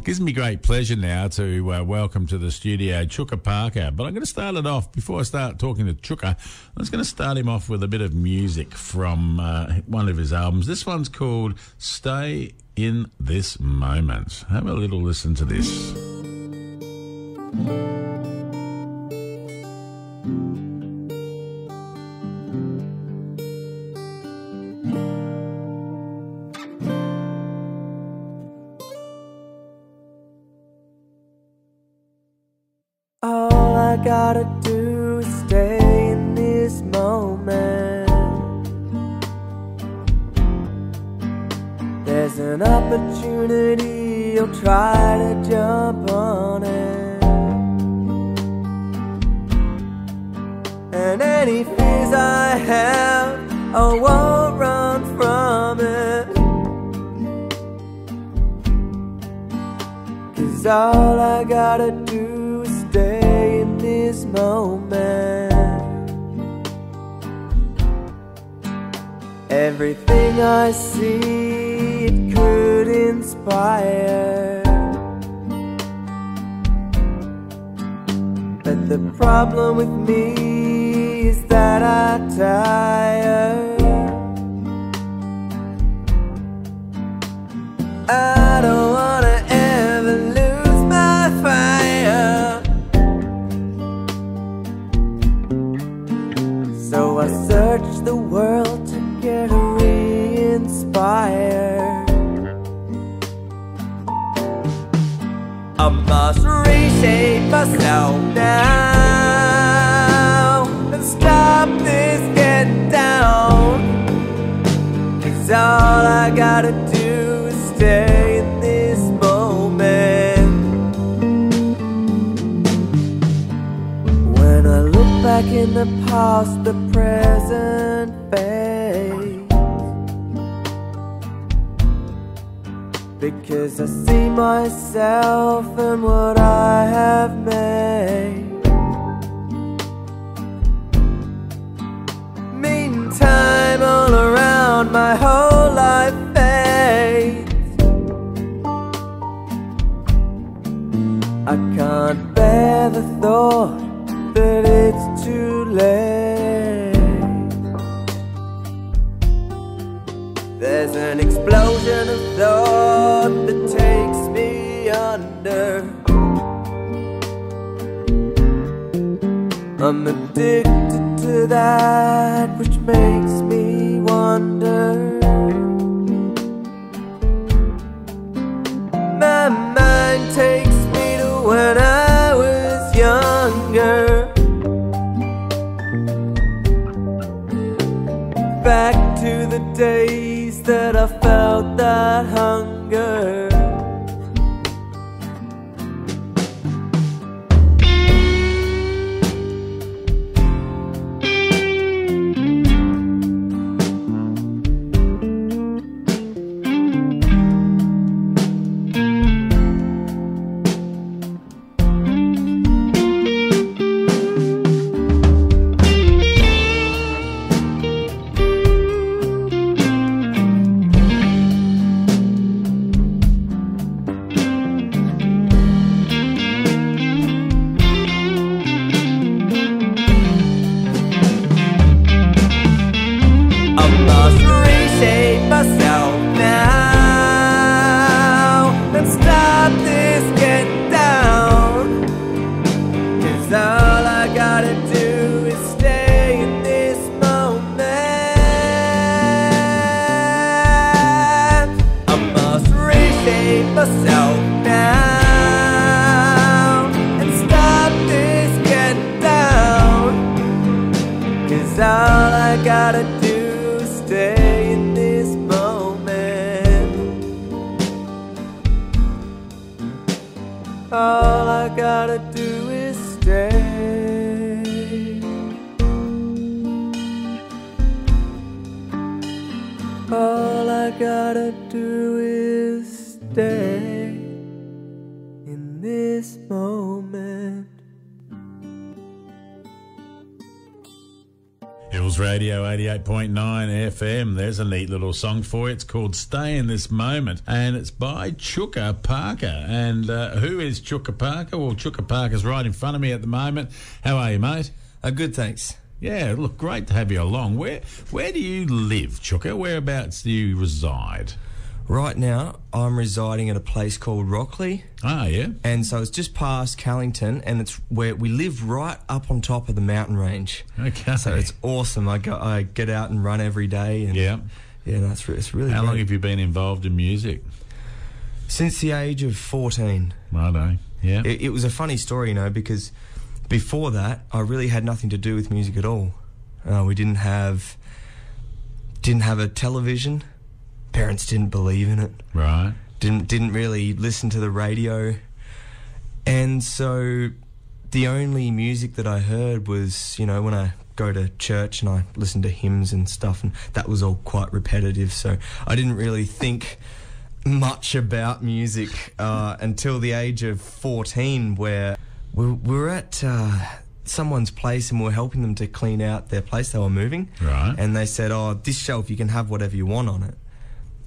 Gives me great pleasure now to welcome to the studio Chooka Parker. But I'm going to start it off, before I start talking to Chooka, I'm just going to start him off with a bit of music from one of his albums. This one's called Stay in This Moment. Have a little listen to this. All I gotta do is stay in this moment. There's an opportunity, I'll try to jump on it. And any fears I have, I won't run from it. 'Cause all I gotta do is stay in this moment. Everything I see, it could inspire. But the problem with me is that I tire. I don't wanna ever lose my fire. So I search the world to get re-inspired. I must reshape myself now and stop this get down. 'Cause all I gotta do is stay in this moment. When I look back in the past, the present fades. Because I see myself and what I have made. Meantime, all around my whole life fades. I can't bear the thought that it's too late. There's an explosion of thought that takes me under. I'm addicted to that which makes me wonder. My mind takes me to when I was younger. Back to the days that I felt that hunger. Myself now and stop this get down. 'Cause all I gotta do is stay in this moment. I must reshape myself now and stop this get down. 'Cause all I gotta do is stay in this moment. All I gotta do is stay. All I gotta do is stay in this moment. Hills Radio 88.9 FM. There's a neat little song for you. It's called Stay in This Moment, and it's by Chooka Parker. And who is Chooka Parker? Well, Chooka Parker's right in front of me at the moment. How are you, mate? Good, thanks. Yeah, look, great to have you along. Where do you live, Chooka? Whereabouts do you reside? Right now, I'm residing at a place called Rockley. Ah, yeah. And so it's just past Callington, and it's where we live right up on top of the mountain range. Okay. So it's awesome. I get out and run every day. And yeah. Yeah, no, it's really How great. long have you been involved in music? Since the age of 14. Righto, yeah. It was a funny story, you know, because before that, I really had nothing to do with music at all. We didn't have a television. Parents didn't believe in it. Right. Didn't really listen to the radio. And so the only music that I heard was, you know, when I go to church and I listen to hymns and stuff, and that was all quite repetitive. So I didn't really think much about music until the age of 14, where we were at someone's place and we were helping them to clean out their place. They were moving. Right. And they said, oh, this shelf, you can have whatever you want on it.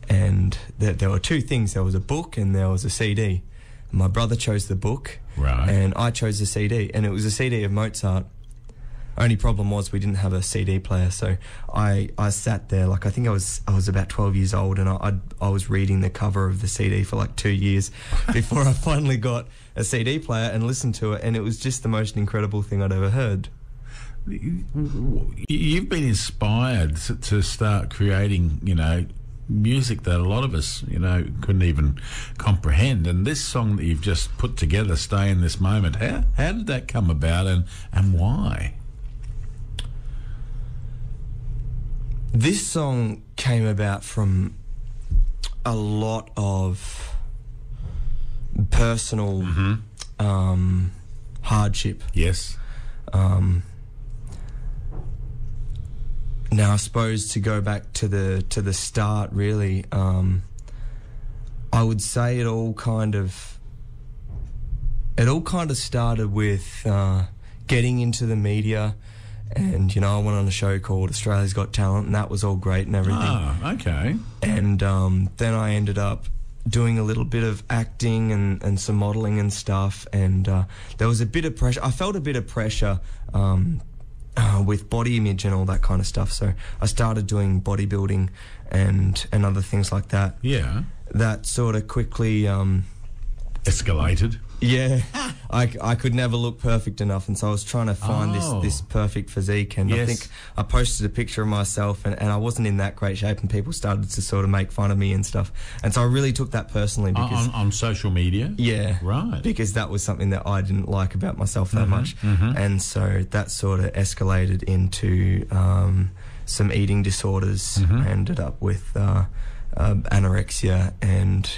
And there were two things. There was a book and there was a CD. My brother chose the book. Right. And I chose the CD. And it was a CD of Mozart. Only problem was we didn't have a CD player. So I sat there, like I think I was about 12 years old, and I was reading the cover of the CD for like 2 years before I finally got a CD player and listened to it. And it was just the most incredible thing I'd ever heard. You've been inspired to start creating, you know, music that a lot of us, you know, couldn't even comprehend. And this song that you've just put together, Stay in This Moment, how did that come about, and why? This song came about from a lot of personal hardship. Yes. Now, I suppose to go back to the start, really, I would say it all kind of started with getting into the media, and you know, I went on a show called Australia's Got Talent, and that was all great and everything. Ah, okay. And then I ended up doing a little bit of acting and some modelling and stuff, and there was a bit of pressure. I felt a bit of pressure. With body image and all that kind of stuff. So I started doing bodybuilding and other things like that. Yeah. That sort of quickly... escalated. Yeah. I could never look perfect enough, and so I was trying to find this perfect physique, and yes. I think I posted a picture of myself, and I wasn't in that great shape, and people started to sort of make fun of me and stuff. And so I really took that personally. Because On social media? Yeah. Right. Because that was something that I didn't like about myself that much. And so that sort of escalated into some eating disorders. I ended up with anorexia and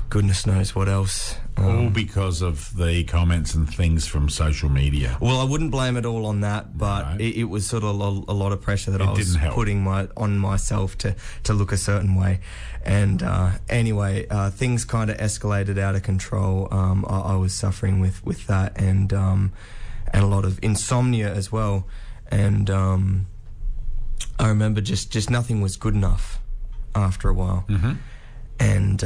goodness knows what else. All because of the comments and things from social media. Well, I wouldn't blame it all on that, but Right. it was sort of a lot of pressure that I was didn't help. putting on myself to look a certain way. And anyway, things kind of escalated out of control. I was suffering with that, and a lot of insomnia as well. And I remember just nothing was good enough after a while. And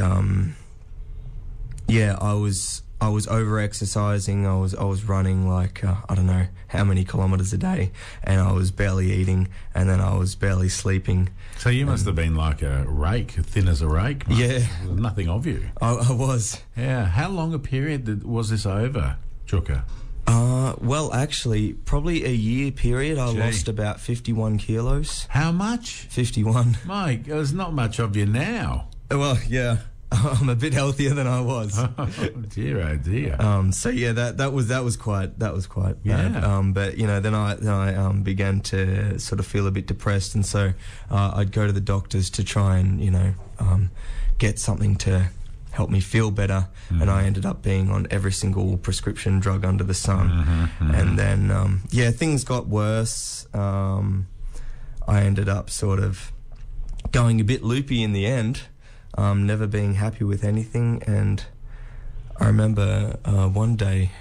yeah, I was over exercising. I was running like I don't know how many kilometres a day, and I was barely eating, and then I was barely sleeping. So you must have been like a rake, thin as a rake. Mate. Yeah. There was nothing of you. I was. Yeah. How long a period was this over, Chooka? Well, actually, probably a year period. I Gee. lost about 51 kilos. How much? 51. Mike, there's not much of you now. Well, yeah. I'm a bit healthier than I was. Oh dear, oh dear. So yeah, that was quite bad. Yeah. But you know, then I began to sort of feel a bit depressed, and so I'd go to the doctors to try and get something to help me feel better. And I ended up being on every single prescription drug under the sun. And then yeah, things got worse. I ended up sort of going a bit loopy in the end. Never being happy with anything, and I remember one day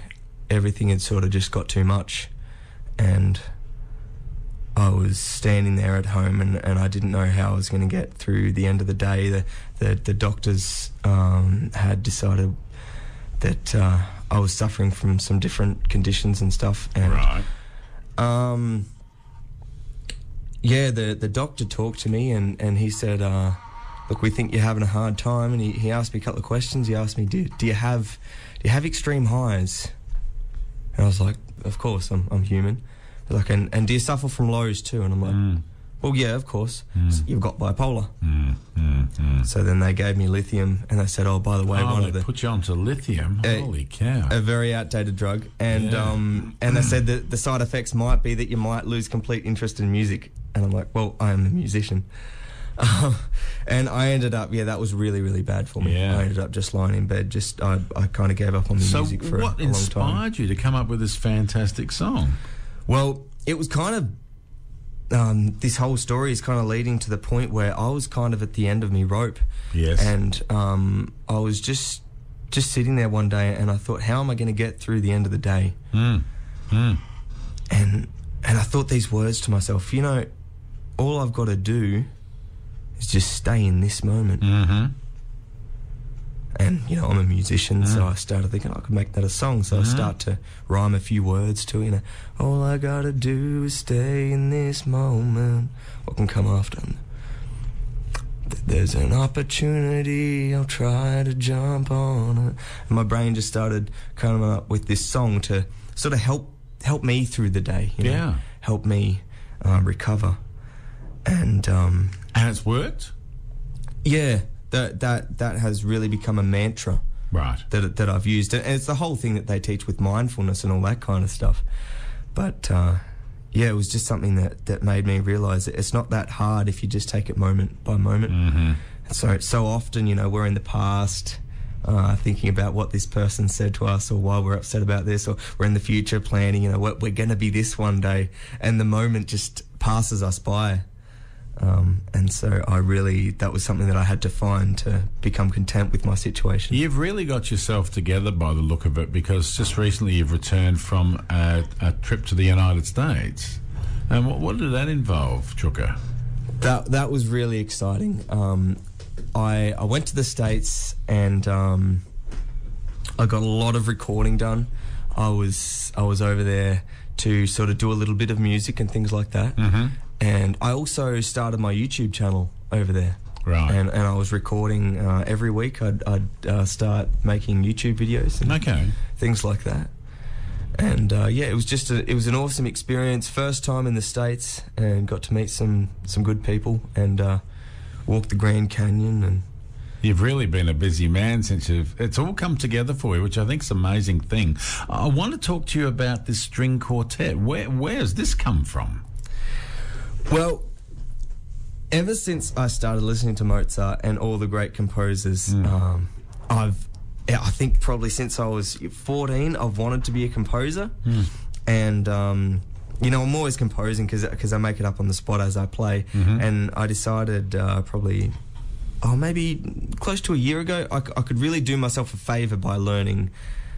everything had sort of just got too much, and I was standing there at home and I didn't know how I was going to get through the end of the day. The doctors had decided that I was suffering from some different conditions and stuff. And, right. Yeah, the doctor talked to me and he said, look, we think you're having a hard time. And he asked me a couple of questions. He asked me, do you have extreme highs? And I was like, of course, I'm human. Like, and do you suffer from lows too? And I'm like, well, yeah, of course. So you've got bipolar. So then they gave me lithium, and they said, oh, by the way, they put you onto lithium. Holy cow! A very outdated drug, and and they said that the side effects might be that you might lose complete interest in music. And I'm like, well, I am a musician. And I ended up, that was really, really bad for me. I ended up just lying in bed. I kind of gave up on the music for a long time. So what inspired you to come up with this fantastic song? Well, it was kind of, this whole story is kind of leading to the point where I was kind of at the end of my rope. Yes. And I was just sitting there one day and I thought, how am I going to get through the end of the day? And I thought these words to myself, all I've got to do is just stay in this moment. And, I'm a musician, so I started thinking I could make that a song. So I start to rhyme a few words to it, all I got to do is stay in this moment. What can come after? There's an opportunity, I'll try to jump on it. And my brain just started coming up with this song to sort of help me through the day. Help me recover. And it's worked? Yeah. That has really become a mantra, right? That I've used, and it's the whole thing that they teach with mindfulness and all that kind of stuff. But it was just something that made me realise that it's not that hard if you just take it moment by moment. And so often, we're in the past thinking about what this person said to us, or why we're upset about this, or we're in the future planning, what we're going to be this one day, and the moment just passes us by. And so that was something that I had to find to become content with my situation. You've really got yourself together by the look of it, because just recently you've returned from a trip to the United States. And what did that involve, Chooka? That was really exciting. I went to the States and I got a lot of recording done. I was over there to sort of do a little bit of music and things like that. And I also started my YouTube channel over there. Right. And I was recording every week. I'd start making YouTube videos and things like that. And it was an awesome experience. First time in the States, and got to meet some good people and walk the Grand Canyon. And you've really been a busy man since it's all come together for you, which I think is an amazing thing. I want to talk to you about this string quartet. Where has this come from? Well, ever since I started listening to Mozart and all the great composers, I think probably since I was 14, I've wanted to be a composer. And, I'm always composing because I make it up on the spot as I play. And I decided maybe close to a year ago, I could really do myself a favour by learning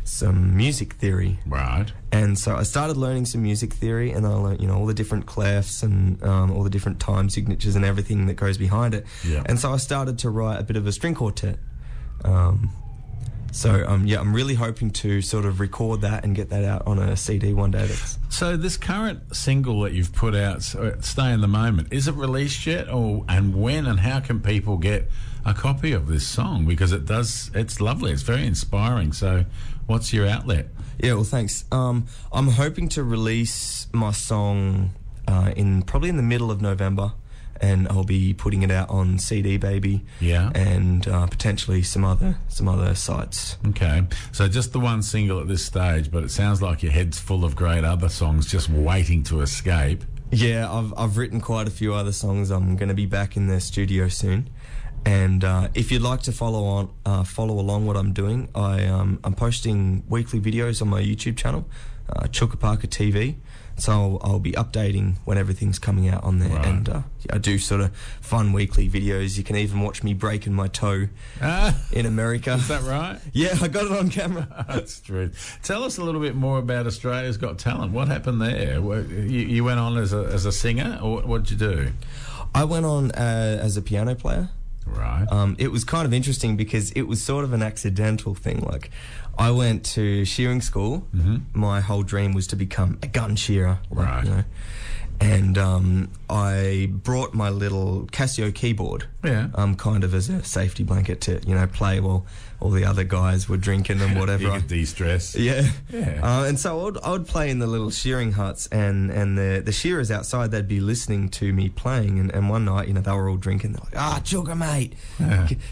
some music theory. Right. And so I started learning some music theory, and I learned, all the different clefs and all the different time signatures and everything that goes behind it. Yeah. And so I started to write a bit of a string quartet. I'm really hoping to sort of record that and get that out on a CD one day. So this current single that you've put out, Stay in the Moment, is it released yet? And when and how can people get a copy of this song? Because it's lovely, it's very inspiring. So what's your outlet? Yeah, well, thanks. I'm hoping to release my song probably in the middle of November, and I'll be putting it out on CD Baby, and potentially some other sites. Okay, so just the one single at this stage, but it sounds like your head's full of great other songs just waiting to escape. Yeah, I've written quite a few other songs. I'm going to be back in the studio soon, and if you'd like to follow along what I'm doing, I'm posting weekly videos on my YouTube channel, Chooka TV. So I'll be updating when everything's coming out on there. Right. And I do sort of fun weekly videos. You can even watch me breaking my toe in America. Is that right? Yeah, I got it on camera. That's true. Tell us a little bit more about Australia's Got Talent. What happened there? You went on as a singer, or what did you do? I went on as a piano player. Right. It was kind of interesting because it was sort of an accidental thing. Like, I went to shearing school. Mm-hmm. My whole dream was to become a gun shearer. Like, Right. you know. And I brought my little Casio keyboard, Yeah. kind of as a safety blanket to, you know, play while all the other guys were drinking and whatever. You could de-stress. Yeah. Yeah. And so I would play in the little shearing huts, and the shearers outside, they'd be listening to me playing. And one night, you know, they were all drinking. They're like, Chooka, mate,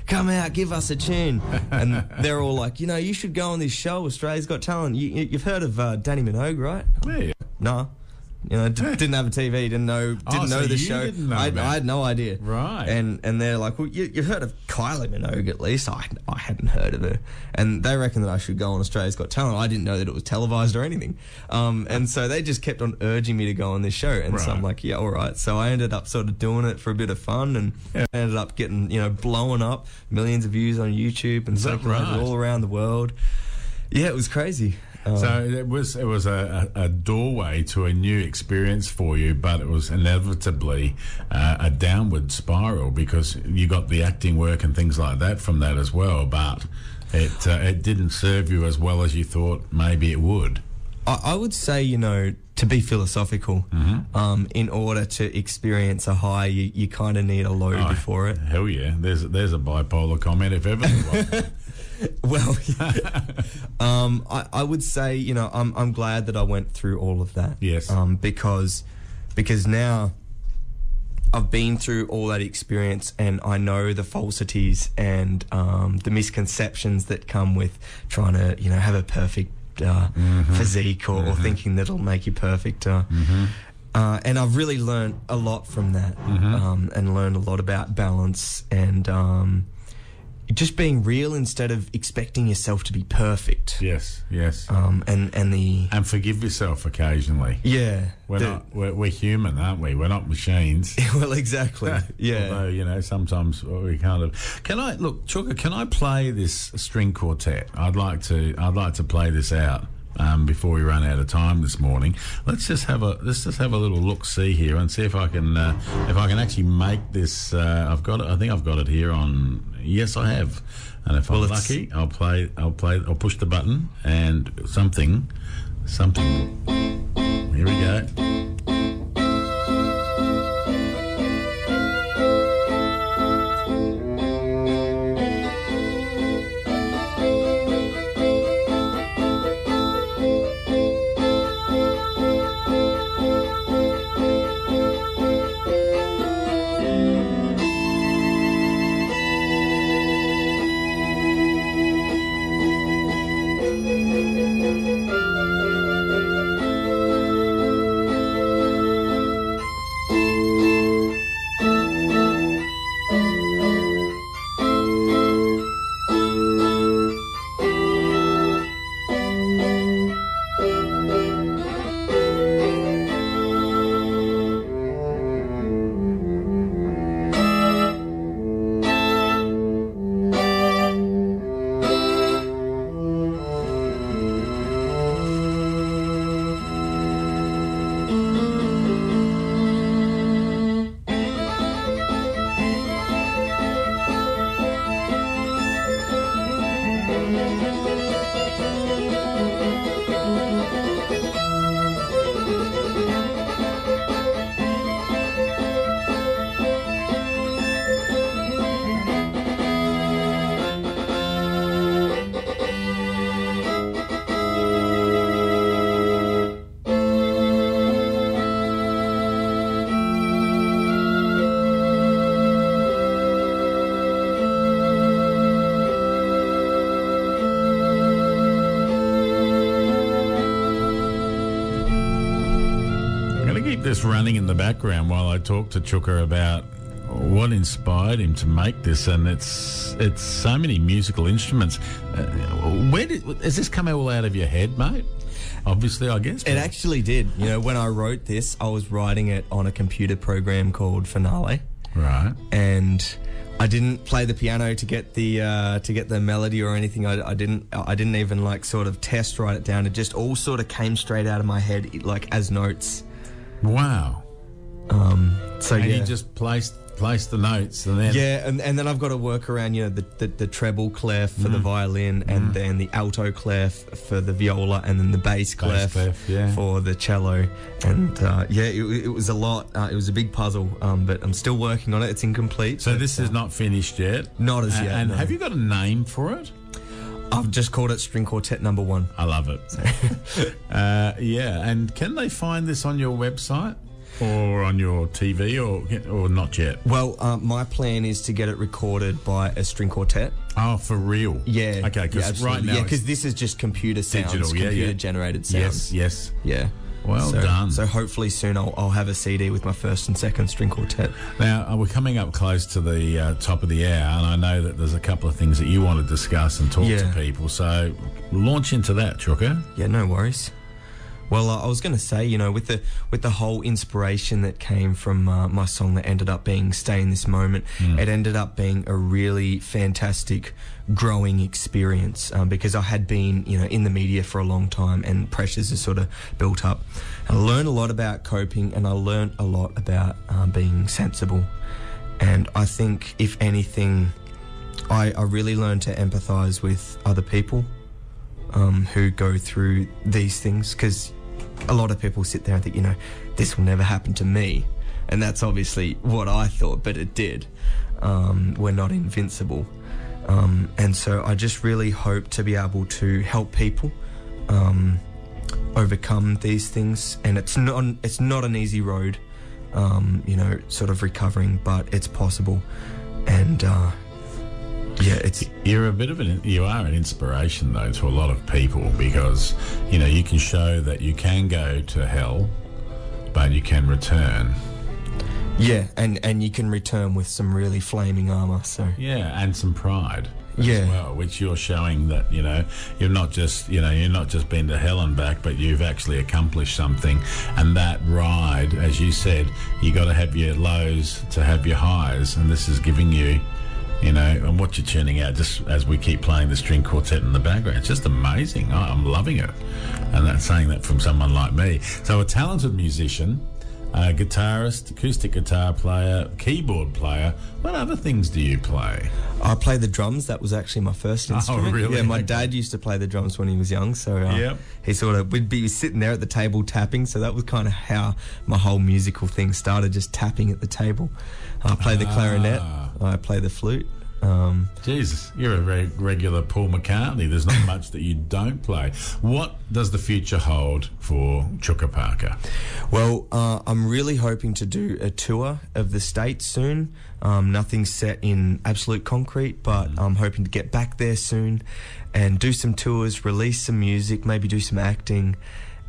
come out, give us a tune. And they're all like, you know, you should go on this show, Australia's Got Talent. You've heard of Danny Minogue, right? Yeah. No. You know, didn't have a TV, didn't know So the you show. didn't know I about had no idea. Right. And they're like, well, you've heard of Kylie Minogue at least. I hadn't heard of her. And they reckon that I should go on Australia's Got Talent. I didn't know that it was televised or anything. And so they just kept on urging me to go on this show. And so I'm like, yeah, all right. So I ended up sort of doing it for a bit of fun, and ended up getting, you know, blowing up, millions of views on YouTube and circulated all around the world. Yeah, it was crazy. So it was a doorway to a new experience for you, but it was inevitably a downward spiral because you got the acting work and things like that from that as well, but it didn't serve you as well as you thought maybe it would. I would say, you know, to be philosophical, in order to experience a high, you kind of need a low before it. Hell yeah, there's a bipolar comment if ever there was. Well, I would say, you know, I'm glad that I went through all of that. Yes. Because now I've been through all that experience, and I know the falsities and the misconceptions that come with trying to, you know, have a perfect physique or thinking that it'll make you perfect. And I've really learned a lot from that, and learned a lot about balance and just being real instead of expecting yourself to be perfect. Yes. And forgive yourself occasionally. Yeah. We're human, aren't we? We're not machines. Well, exactly. Yeah. Although, you know, sometimes we kind of. Can I look, Chooka? Can I play this string quartet? I'd like to play this out. Before we run out of time this morning, let's just have a little look see here and see if I can actually make this. I think I've got it here on. Yes, I have. And if I'm lucky, I'll push the button and something. Here we go. This running in the background while I talk to Chooka about what inspired him to make this, and it's so many musical instruments. Has this come all out of your head, mate? Obviously, I guess. It actually did. You know, when I wrote this, I was writing it on a computer program called Finale. Right. And I didn't play the piano to get the melody or anything. I didn't even like sort of test write it down. It just all sort of came straight out of my head, like as notes. Wow. So and yeah. you just placed the notes, and then and then I've got to work around, you know, the treble clef for the violin, and then the alto clef for the viola, and then the bass clef for the cello, and it was a lot. It was a big puzzle, but I'm still working on it. It's incomplete. So this is not finished yet. Not as yet. And no. have you got a name for it? I've just called it String Quartet Number 1. I love it. Yeah, and can they find this on your website? Or on your TV, or not yet? Well, my plan is to get it recorded by a string quartet. Oh, for real? Yeah. Okay, because right now... Yeah, because this is just computer sounds, digital, computer-generated sounds. Yes. Yeah. Well done. So hopefully soon I'll have a CD with my first and second string quartet. Now, we're coming up close to the top of the hour, and I know that there's a couple of things that you want to discuss and talk to people, so launch into that, Chooka. Yeah, no worries. Well, I was going to say, you know, with the whole inspiration that came from my song that ended up being Stay in This Moment, it ended up being a really fantastic growing experience because I had been, you know, in the media for a long time and pressures are sort of built up. And I learned a lot about coping, and I learned a lot about being sensible. And I think, if anything, I really learned to empathise with other people who go through these things, because a lot of people sit there and think, you know, this will never happen to me, and that's obviously what I thought, but it did. We're not invincible, and so I just really hope to be able to help people overcome these things. And it's not an easy road, you know, sort of recovering, but it's possible. And you're a bit of you are an inspiration though to a lot of people, because you know you can show that you can go to hell, but you can return. Yeah, and you can return with some really flaming armor. So yeah, and some pride. As well, which you're showing that, you know, you're not just been to hell and back, but you've actually accomplished something. And that ride, as you said, you got to have your lows to have your highs, and this is giving you, you know, and what you're tuning out, just as we keep playing the string quartet in the background, it's just amazing. I'm loving it. And that's saying that from someone like me. So a talented musician, guitarist, acoustic guitar player, keyboard player. What other things do you play? I play the drums. That was actually my first instrument. Oh, really? Yeah, my dad used to play the drums when he was young, so he we'd be sitting there at the table tapping, so that was kind of how my whole musical thing started, just tapping at the table. I play the clarinet, I play the flute. Jesus, you're a very regular Paul McCartney. There's not much that you don't play. What does the future hold for Chooka Parker? Well, I'm really hoping to do a tour of the States soon. Nothing's set in absolute concrete, but I'm hoping to get back there soon and do some tours, release some music, maybe do some acting,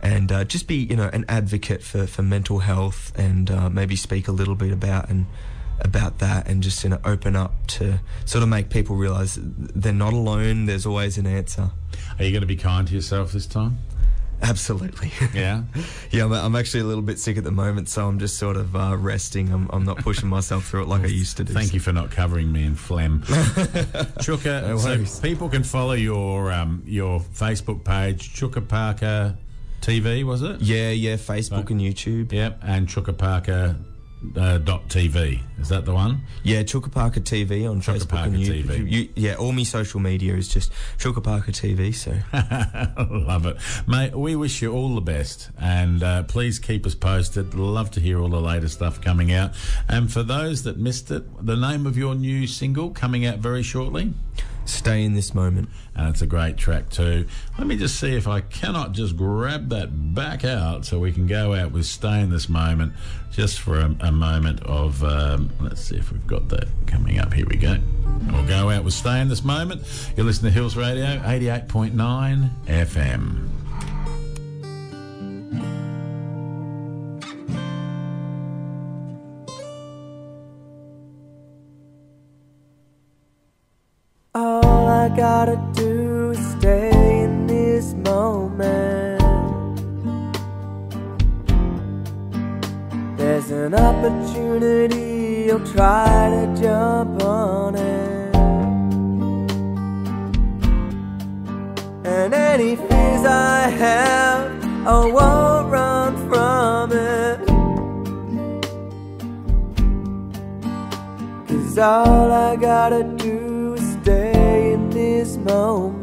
and just be, you know, an advocate for mental health, and maybe speak a little bit about that, and just, you know, open up to sort of make people realise they're not alone. There's always an answer. Are you going to be kind to yourself this time? Absolutely. Yeah? Yeah, I'm actually a little bit sick at the moment, so I'm just sort of resting. I'm not pushing myself through it like I used to do. Thank you for not covering me in phlegm. Chooka, No worries. So people can follow your Facebook page, Chooka Parker TV, was it? Yeah, Facebook and YouTube. Yep, and Chooka Parker .tv. Is that the one? Yeah, Chooka Parker TV on Chooka Facebook Parker and YouTube. TV. All my social media is just Chooka Parker TV. So love it, mate. We wish you all the best, and please keep us posted. Love to hear all the latest stuff coming out. And for those that missed it, the name of your new single coming out very shortly. Stay in This Moment. And it's a great track too. Let me just see if I cannot just grab that back out so we can go out with Stay in This Moment just for a moment of, let's see if we've got that coming up. Here we go. We'll go out with Stay in This Moment. You're listening to Hills Radio 88.9 FM. I gotta do is stay in this moment. There's an opportunity, you'll try to jump on it. And any fears I have, I won't run from it. 'Cause all I gotta do is stay in this moment.